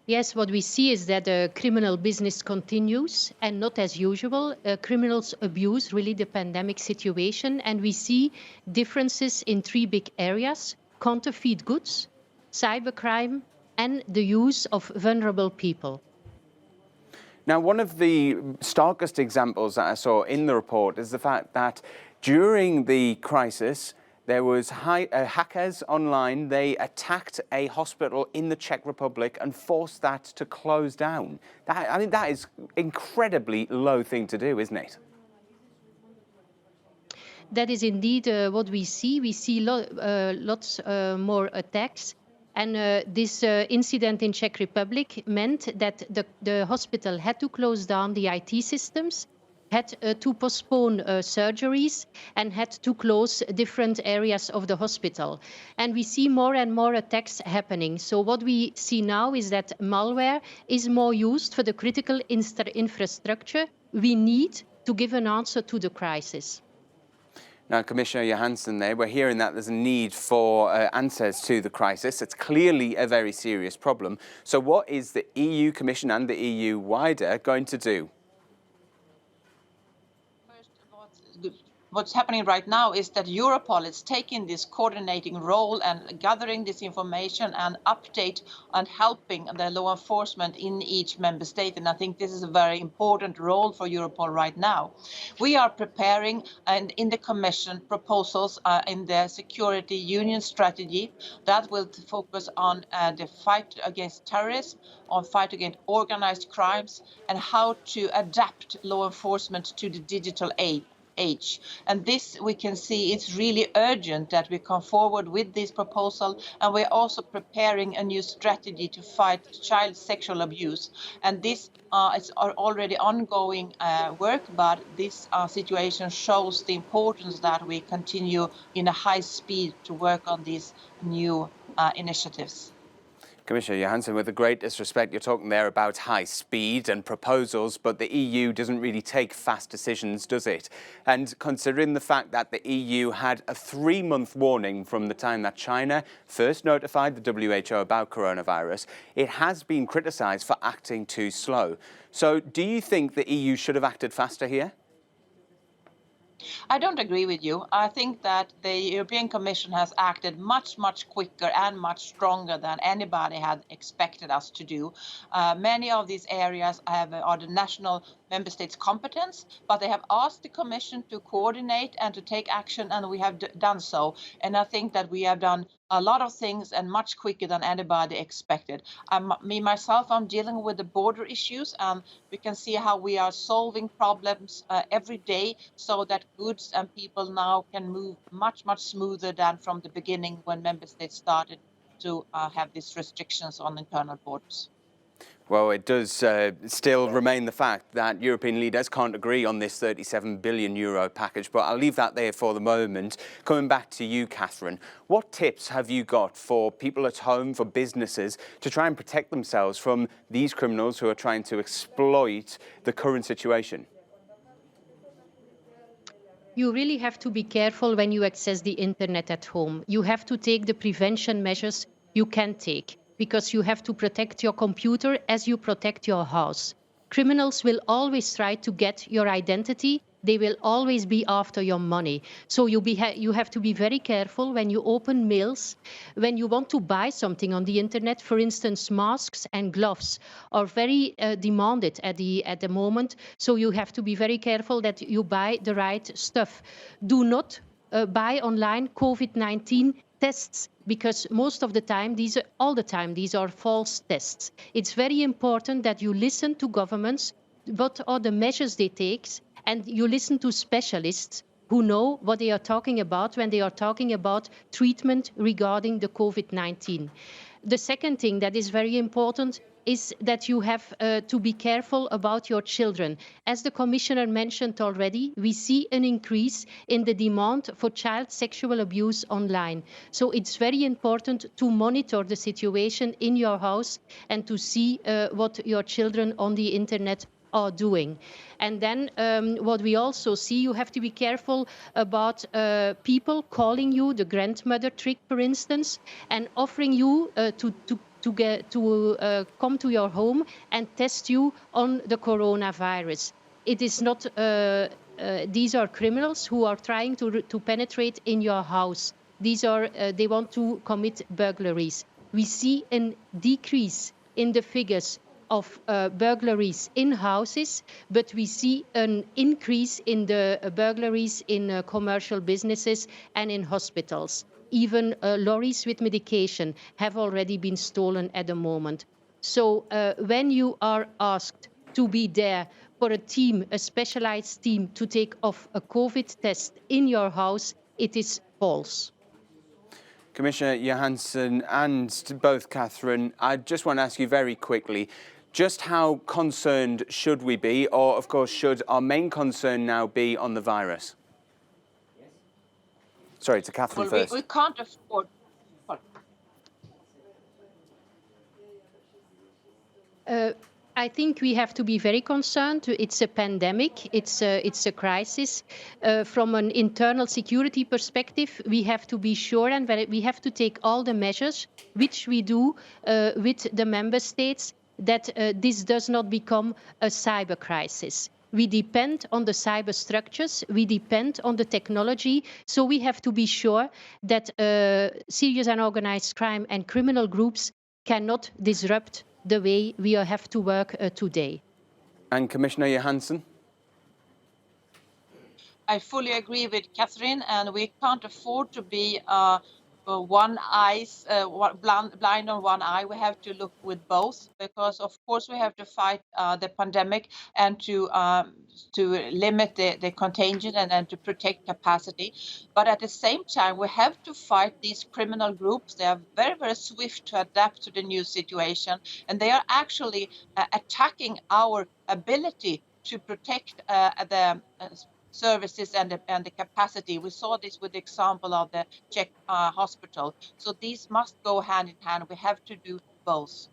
Yes, what we see is that the criminal business continues and not as usual. Criminals abuse really the pandemic situation, and we see differences in three big areas: counterfeit goods, cybercrime, and the use of vulnerable people. Now, one of the starkest examples that I saw in the report is the fact that during the crisis, there was hackers online. They attacked a hospital in the Czech Republic and forced that to close down. That is incredibly low thing to do, isn't it? That is indeed what we see. We see lots more attacks. And this incident in Czech Republic meant that the hospital had to close down the IT systems, had to postpone surgeries, and had to close different areas of the hospital. And we see more and more attacks happening. So what we see now is that malware is more used for the critical infrastructure we need to give an answer to the crisis. Now, Commissioner Johansson, we're hearing that there's a need for answers to the crisis. It's clearly a very serious problem. So what is the EU Commission and the EU wider going to do? What's happening right now is that Europol is taking this coordinating role and gathering this information and update and helping the law enforcement in each member state. And I think this is a very important role for Europol right now. We are preparing and in the Commission proposals in the Security Union strategy that will focus on the fight against terrorism, on fight against organized crimes, and how to adapt law enforcement to the digital age. And this we can see it's really urgent that we come forward with this proposal, and we're also preparing a new strategy to fight child sexual abuse. And this is already ongoing work, but this situation shows the importance that we continue in a high speed to work on these new initiatives. Commissioner Johansson, with the greatest respect, you're talking there about high speed and proposals, but the EU doesn't really take fast decisions, does it? And considering the fact that the EU had a 3-month warning from the time that China first notified the WHO about coronavirus, it has been criticised for acting too slow. So do you think the EU should have acted faster here? I don't agree with you. I think that the European Commission has acted much, much quicker and much stronger than anybody had expected us to do. Many of these areas are the national member states' competence, but they have asked the Commission to coordinate and to take action, and we have done so. And I think that we have done a lot of things and much quicker than anybody expected. Myself, I'm dealing with the border issues, and we can see how we are solving problems every day so that goods and people now can move much, much smoother than from the beginning when member states started to have these restrictions on internal borders. Well, it does still remain the fact that European leaders can't agree on this €37 billion package, but I'll leave that there for the moment. Coming back to you, Catherine, what tips have you got for people at home, for businesses, to try and protect themselves from these criminals who are trying to exploit the current situation? You really have to be careful when you access the internet at home. You have to take the prevention measures you can take, because you have to protect your computer as you protect your house. Criminals will always try to get your identity. They will always be after your money. So you have to be very careful when you open mails, when you want to buy something on the internet. For instance, masks and gloves are very demanded at the moment. So you have to be very careful that you buy the right stuff. Do not buy online COVID-19 tests, because most of the time, these are false tests. It's very important that you listen to governments, what are the measures they take, and you listen to specialists who know what they are talking about when they are talking about treatment regarding the COVID-19. The second thing that is very important is that you have to be careful about your children. As the Commissioner mentioned already, we see an increase in the demand for child sexual abuse online. So it's very important to monitor the situation in your house and to see what your children on the internet are doing. And then what we also see, you have to be careful about people calling you, the grandmother trick, for instance, and offering you to to come to your home and test you on the coronavirus. It is not. These are criminals who are trying to penetrate in your house. They want to commit burglaries. We see a decrease in the figures of burglaries in houses, but we see an increase in the burglaries in commercial businesses and in hospitals. Even lorries with medication have already been stolen at the moment. So when you are asked to be there for a team, a specialized team, to take off a COVID test in your house, it is false. Commissioner Johansson and both Catherine, I just want to ask you very quickly, just how concerned should we be, or of course should our main concern now be on the virus? Sorry, to Catherine Well, first. we can't afford. I think we have to be very concerned. It's a pandemic. It's a crisis. From an internal security perspective, we have to be sure and we have to take all the measures which we do with the member states that this does not become a cyber crisis. We depend on the cyber structures. We depend on the technology. So we have to be sure that serious and organized crime and criminal groups cannot disrupt the way we have to work today. And Commissioner Johansson? I fully agree with Catherine, and we can't afford to be blind on one eye. We have to look with both, because of course we have to fight the pandemic and to limit the contagion and to protect capacity. But at the same time, we have to fight these criminal groups. They are very, very swift to adapt to the new situation, and they are actually attacking our ability to protect the services and the capacity. We saw this with the example of the Czech hospital. So these must go hand in hand. We have to do both.